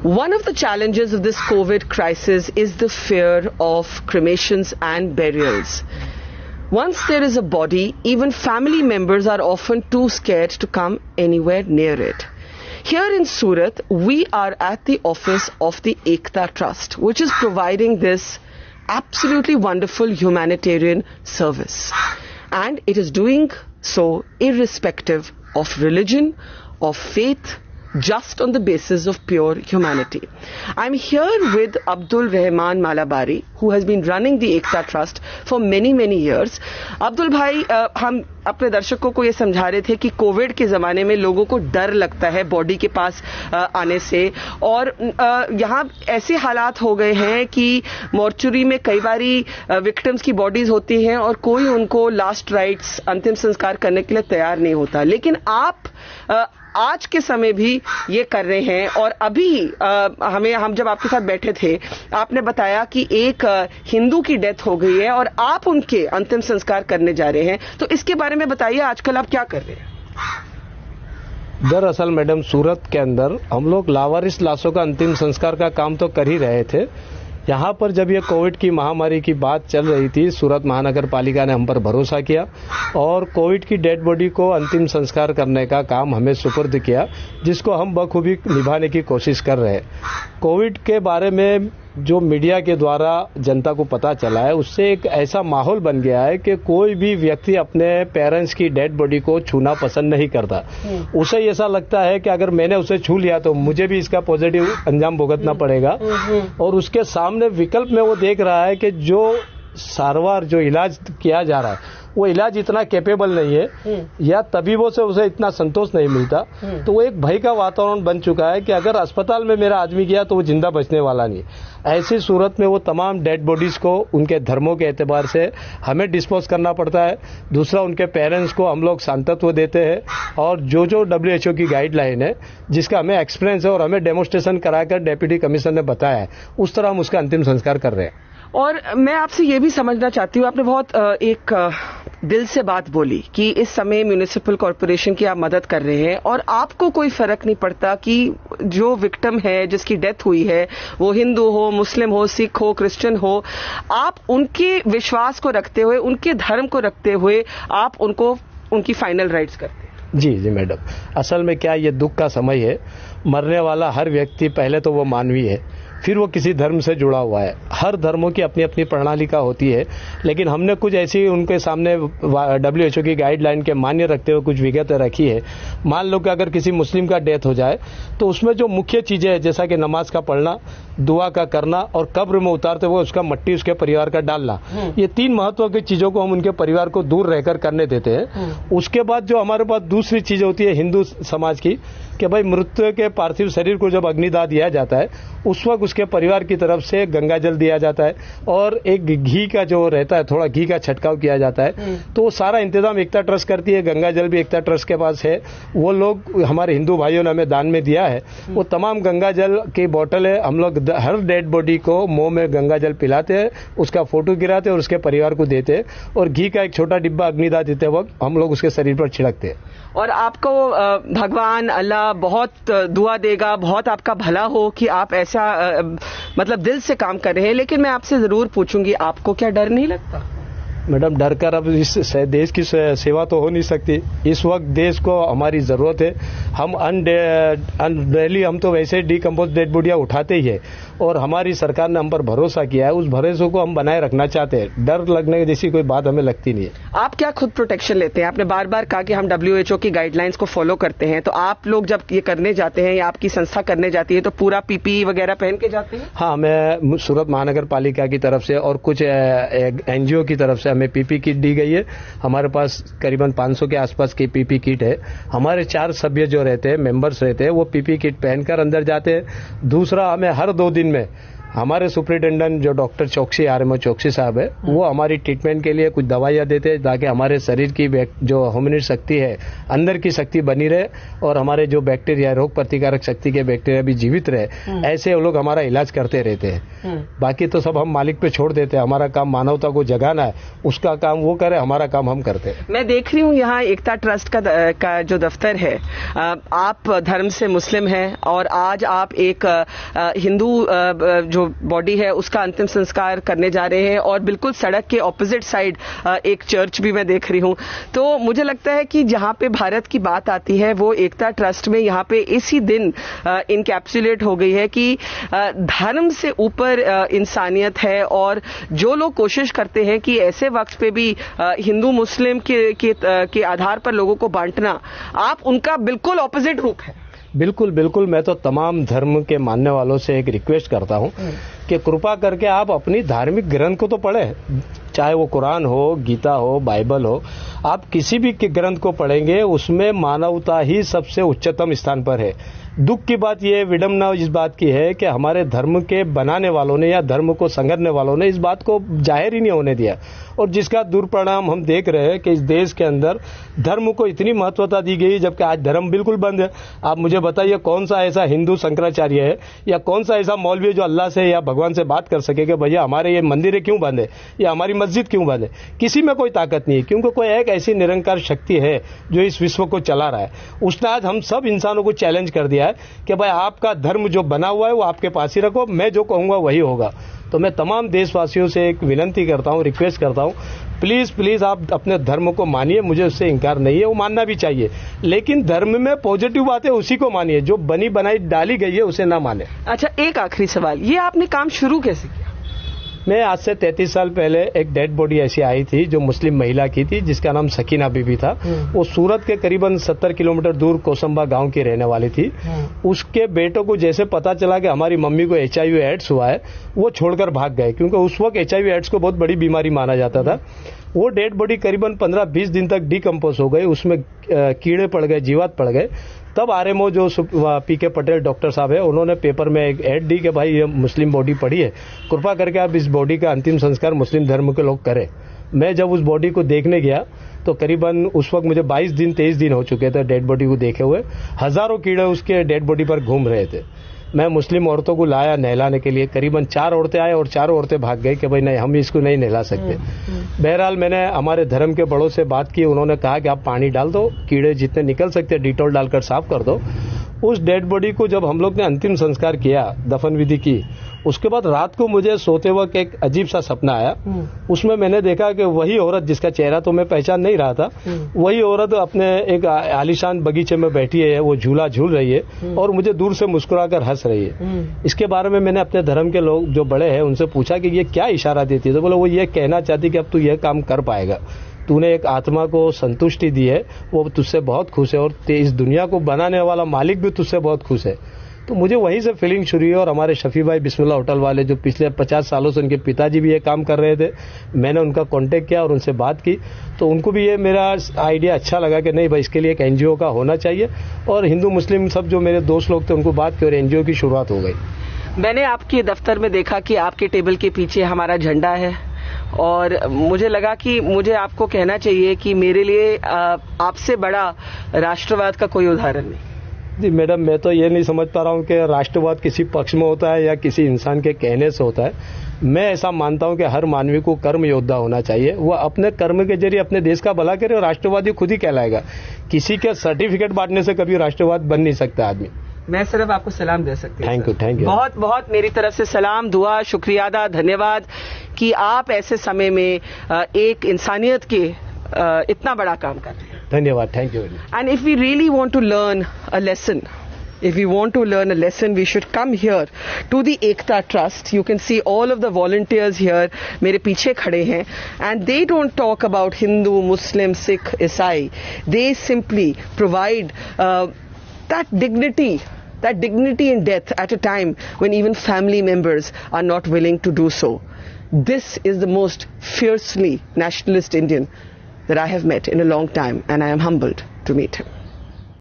One of the challenges of this COVID crisis is the fear of cremations and burials. Once there is a body, even family members are often too scared to come anywhere near it. Here in Surat, we are at the office of the Ekta Trust, which is providing this absolutely wonderful humanitarian service. And it is doing so irrespective of religion, of faith, just on the basis of pure humanity. I'm here with Abdul Rahman Malabari, who has been running the Ekta Trust for many years. Abdul भाई, हम अपने दर्शकों को ये समझा रहे थे कि कोविड के ज़माने में लोगों को डर लगता है बॉडी के पास आने से, और यहाँ ऐसे हालात हो गए हैं कि मॉर्चुरी में कई बारी विक्टिम्स की बॉडीज होती हैं और कोई उनको लास्ट राइट्स, अंतिम संस्कार करने के लिए तैयार नहीं होता। लेकिन आप आज के समय भी ये कर रहे हैं, और अभी हम जब आपके साथ बैठे थे आपने बताया कि एक हिंदू की डेथ हो गई है और आप उनके अंतिम संस्कार करने जा रहे हैं, तो इसके बारे में बताइए, आजकल आप क्या कर रहे हैं? दरअसल मैडम, सूरत के अंदर हम लोग लावारिस लाशों का अंतिम संस्कार का काम तो कर ही रहे थे। यहाँ पर जब ये कोविड की महामारी की बात चल रही थी, सूरत महानगर पालिका ने हम पर भरोसा किया और कोविड की डेड बॉडी को अंतिम संस्कार करने का काम हमें सुपुर्द किया, जिसको हम बखूबी निभाने की कोशिश कर रहे हैं। कोविड के बारे में जो मीडिया के द्वारा जनता को पता चला है, उससे एक ऐसा माहौल बन गया है कि कोई भी व्यक्ति अपने पेरेंट्स की डेड बॉडी को छूना पसंद नहीं करता। उसे ऐसा लगता है कि अगर मैंने उसे छू लिया तो मुझे भी इसका पॉजिटिव अंजाम भुगतना पड़ेगा, और उसके सामने विकल्प में वो देख रहा है कि जो सारवार, जो इलाज किया जा रहा है, वो इलाज इतना कैपेबल नहीं है या तबीबों से उसे इतना संतोष नहीं मिलता, तो वो एक भय का वातावरण बन चुका है कि अगर अस्पताल में मेरा आदमी गया तो वो जिंदा बचने वाला नहीं। ऐसी सूरत में वो तमाम डेड बॉडीज को उनके धर्मों के एतबार से हमें डिस्पोज करना पड़ता है। दूसरा, उनके पेरेंट्स को हम लोग सांत्वना देते हैं, और जो WHO की गाइडलाइन है, जिसका हमें एक्सपीरियंस है और हमें डेमोन्स्ट्रेशन कराकर डेप्यूटी कमिश्नर ने बताया है, उस तरह हम उसका अंतिम संस्कार कर रहे हैं। और मैं आपसे ये भी समझना चाहती हूँ, आपने बहुत एक दिल से बात बोली कि इस समय म्युनिसिपल कॉर्पोरेशन की आप मदद कर रहे हैं और आपको कोई फर्क नहीं पड़ता कि जो विक्टिम है, जिसकी डेथ हुई है, वो हिंदू हो, मुस्लिम हो, सिख हो, क्रिश्चियन हो, आप उनके विश्वास को रखते हुए, उनके धर्म को रखते हुए आप उनको उनकी फाइनल राइट्स करते हैं। जी मैडम, असल में क्या, ये दुख का समय है। मरने वाला हर व्यक्ति पहले तो वो मानवीय है, फिर वो किसी धर्म से जुड़ा हुआ है। हर धर्मों की अपनी अपनी प्रणालिका होती है, लेकिन हमने कुछ ऐसी उनके सामने WHO की गाइडलाइन के मान्य रखते हुए कुछ विगतें रखी है। मान लो कि अगर किसी मुस्लिम का डेथ हो जाए तो उसमें जो मुख्य चीजें हैं, जैसा कि नमाज का पढ़ना, दुआ का करना और कब्र में उतारते हुए उसका मट्टी उसके परिवार का डालना, ये 3 महत्व की चीजों को हम उनके परिवार को दूर रहकर करने देते हैं। उसके बाद जो हमारे पास दूसरी चीज होती है हिंदू समाज की, कि भाई मृत्यु के पार्थिव शरीर को जब अग्निदाह दिया जाता है, उस वक्त उसके परिवार की तरफ से गंगा जल दिया जाता है और एक घी का जो रहता है, थोड़ा घी का छटकाव किया जाता है। तो वो सारा इंतजाम एकता ट्रस्ट करती है। गंगा जल भी एकता ट्रस्ट के पास है, वो लोग हमारे हिंदू भाइयों ने हमें दान में दिया है। वो तमाम गंगा जल की बोतल है, हम लोग हर डेड बॉडी को मुंह में गंगा जल पिलाते हैं, उसका फोटो गिराते हैं और उसके परिवार को देते हैं, और घी का एक छोटा डिब्बा अग्निदाह देते वक्त हम लोग उसके शरीर पर छिड़कते हैं। और आपको भगवान अल्लाह बहुत दुआ देगा, बहुत आपका भला हो कि आप ऐसा मतलब दिल से काम कर रहे हैं। लेकिन मैं आपसे जरूर पूछूंगी, आपको क्या डर नहीं लगता? मैडम, डर कर अब इस देश की सेवा तो हो नहीं सकती। इस वक्त देश को हमारी जरूरत है। हम डेली हम तो वैसे डीकम्पोज डेड बॉडियां उठाते ही है, और हमारी सरकार ने हम पर भरोसा किया है, उस भरोसे को हम बनाए रखना चाहते हैं। डर लगने जैसी कोई बात हमें लगती नहीं है। आप क्या खुद प्रोटेक्शन लेते हैं? आपने बार बार कहा कि हम WHO की गाइडलाइंस को फॉलो करते हैं, तो आप लोग जब ये करने जाते हैं या आपकी संस्था करने जाती है तो पूरा PPE वगैरह पहन के जाते हैं? हाँ, हमें सूरत महानगर पालिका की तरफ से और कुछ NGO की तरफ से हमें PP किट दी गई है। हमारे पास करीबन 500 के आसपास की PP किट है। हमारे 4 सभ्य जो रहते हैं, मेंबर्स रहते हैं, वो PP किट पहनकर अंदर जाते हैं। दूसरा, हमें हर 2 दिन में हमारे सुपरिटेंडेंट जो डॉक्टर चौकसी आरएमओ चौकसी साहब है, वो हमारी ट्रीटमेंट के लिए कुछ दवाइयां देते हैं ताकि हमारे शरीर की जो ह्यूमन शक्ति है, अंदर की शक्ति बनी रहे और हमारे जो बैक्टीरिया, रोग प्रतिकारक शक्ति के बैक्टीरिया भी जीवित रहे। ऐसे वो लोग हमारा इलाज करते रहते हैं। बाकी तो सब हम मालिक पे छोड़ देते हैं। हमारा काम मानवता को जगाना है, उसका काम वो करे, हमारा काम हम करते हैं। मैं देख रही हूँ यहाँ एकता ट्रस्ट का जो दफ्तर है, आप धर्म से मुस्लिम हैं और आज आप एक हिंदू जो बॉडी है उसका अंतिम संस्कार करने जा रहे हैं और बिल्कुल सड़क के ऑपोजिट साइड एक चर्च भी मैं देख रही हूं। तो मुझे लगता है कि जहां पे भारत की बात आती है वो एकता ट्रस्ट में यहां पे इसी दिन इनकैप्सुलेट हो गई है कि धर्म से ऊपर इंसानियत है और जो लोग कोशिश करते हैं कि ऐसे वक्त पे भी हिंदू मुस्लिम के आधार पर लोगों को बांटना, आप उनका बिल्कुल ऑपोजिट रूप है। बिल्कुल बिल्कुल। मैं तो तमाम धर्म के मानने वालों से एक रिक्वेस्ट करता हूं कि कृपा करके आप अपनी धार्मिक ग्रंथ को तो पढ़ें, चाहे वो कुरान हो, गीता हो, बाइबल हो। आप किसी भी ग्रंथ को पढ़ेंगे उसमें मानवता ही सबसे उच्चतम स्थान पर है। दुख की बात यह, विडंबना इस बात की है कि हमारे धर्म के बनाने वालों ने या धर्म को संगठने वालों ने इस बात को जाहिर ही नहीं होने दिया और जिसका दुष्परिणाम हम देख रहे हैं कि इस देश के अंदर धर्म को इतनी महत्वता दी गई जबकि आज धर्म बिल्कुल बंद है। आप मुझे बताइए कौन सा ऐसा हिंदू शंकराचार्य है या कौन सा ऐसा मौलवी जो अल्लाह से या भगवान से बात कर सके कि भैया हमारे ये मंदिर क्यों बंद है या हमारी मस्जिद क्यों बंद है। किसी में कोई ताकत नहीं है, क्योंकि कोई एक ऐसी निरंकार शक्ति है जो इस विश्व को चला रहा है। उसने आज हम सब इंसानों को चैलेंज कर दिया है कि भाई आपका धर्म जो बना हुआ है वो आपके पास ही रखो, मैं जो कहूंगा वही होगा। तो मैं तमाम देशवासियों से एक विनती करता हूं, रिक्वेस्ट करता हूं, प्लीज प्लीज आप अपने धर्म को मानिए, मुझे उससे इंकार नहीं है, वो मानना भी चाहिए, लेकिन धर्म में पॉजिटिव बातें उसी को मानिए, जो बनी बनाई डाली गई है उसे ना माने। अच्छा, एक आखिरी सवाल, ये आपने काम शुरू कैसे किया? मैं आज से 33 साल पहले एक डेड बॉडी ऐसी आई थी जो मुस्लिम महिला की थी जिसका नाम सकीना बीबी था। वो सूरत के करीबन 70 किलोमीटर दूर कोसंबा गांव की रहने वाली थी। उसके बेटों को जैसे पता चला कि हमारी मम्मी को HIV एड्स हुआ है, वो छोड़कर भाग गए, क्योंकि उस वक्त HIV एड्स को बहुत बड़ी बीमारी माना जाता था। वो डेड बॉडी करीबन 15-20 दिन तक डिकम्पोज हो गई, उसमें कीड़े पड़ गए, जीवात पड़ गए। तब आरएमओ जो PK पटेल डॉक्टर साहब है, उन्होंने पेपर में एक ऐड दी कि भाई ये मुस्लिम बॉडी पड़ी है, कृपा करके आप इस बॉडी का अंतिम संस्कार मुस्लिम धर्म के लोग करें। मैं जब उस बॉडी को देखने गया तो करीबन उस वक्त मुझे 22-23 दिन हो चुके थे डेड बॉडी को देखे हुए। हजारों कीड़े उसके डेड बॉडी पर घूम रहे थे। मैं मुस्लिम औरतों को लाया नहलाने के लिए, करीबन 4 औरतें आए और 4 औरतें भाग गई कि भाई नहीं, हम इसको नहीं नहला सकते। बहरहाल मैंने हमारे धर्म के बड़ों से बात की, उन्होंने कहा कि आप पानी डाल दो, कीड़े जितने निकल सकते डिटॉल डालकर साफ कर दो। उस डेड बॉडी को जब हम लोग ने अंतिम संस्कार किया, दफन विधि की, उसके बाद रात को मुझे सोते वक्त एक अजीब सा सपना आया। उसमें मैंने देखा कि वही औरत जिसका चेहरा तो मैं पहचान नहीं रहा था, वही औरत अपने एक आलीशान बगीचे में बैठी है, वो झूला झूल रही है और मुझे दूर से मुस्कुराकर हंस रही है। इसके बारे में मैंने अपने धर्म के लोग जो बड़े हैं उनसे पूछा कि ये क्या इशारा देती है, तो बोले वो ये कहना चाहती कि अब तू ये काम कर पाएगा, तूने एक आत्मा को संतुष्टि दी है, वो तुझसे बहुत खुश है और इस दुनिया को बनाने वाला मालिक भी तुझसे बहुत खुश है। तो मुझे वहीं से फीलिंग शुरू हुई और हमारे शफी भाई बिस्मिल्लाह होटल वाले जो पिछले 50 सालों से उनके पिताजी भी ये काम कर रहे थे, मैंने उनका कांटेक्ट किया और उनसे बात की, तो उनको भी ये मेरा आइडिया अच्छा लगा कि नहीं भाई इसके लिए एक NGO का होना चाहिए। और हिंदू मुस्लिम सब जो मेरे दोस्त लोग थे उनको बात की और NGO की शुरुआत हो गई। मैंने आपके दफ्तर में देखा कि आपके टेबल के पीछे हमारा झंडा है और मुझे लगा कि मुझे आपको कहना चाहिए कि मेरे लिए आपसे बड़ा राष्ट्रवाद का कोई उदाहरण नहीं। जी मैडम, मैं तो ये नहीं समझ पा रहा हूँ कि राष्ट्रवाद किसी पक्ष में होता है या किसी इंसान के कहने से होता है। मैं ऐसा मानता हूँ कि हर मानवी को कर्म योद्धा होना चाहिए, वो अपने कर्म के जरिए अपने देश का भला करे और राष्ट्रवादी खुद ही कहलाएगा। किसी के सर्टिफिकेट बांटने से कभी राष्ट्रवाद बन नहीं सकता आदमी। मैं सिर्फ आपको सलाम दे सकती हूँ। Thank you. बहुत बहुत मेरी तरफ से सलाम, दुआ, शुक्रिया, धन्यवाद कि आप ऐसे समय में एक इंसानियत के इतना बड़ा काम कर रहे हैं। धन्यवाद, thank you. And if we really want to learn a lesson, we should come here to the Ekta Trust. You can see all of the volunteers here, मेरे पीछे खड़े हैं, and they don't talk about Hindu, Muslim, Sikh, Isai. They simply provide that dignity in death at a time when even family members are not willing to do so. This is the most fiercely nationalist Indian that I have met in a long time, and I am humbled to meet him.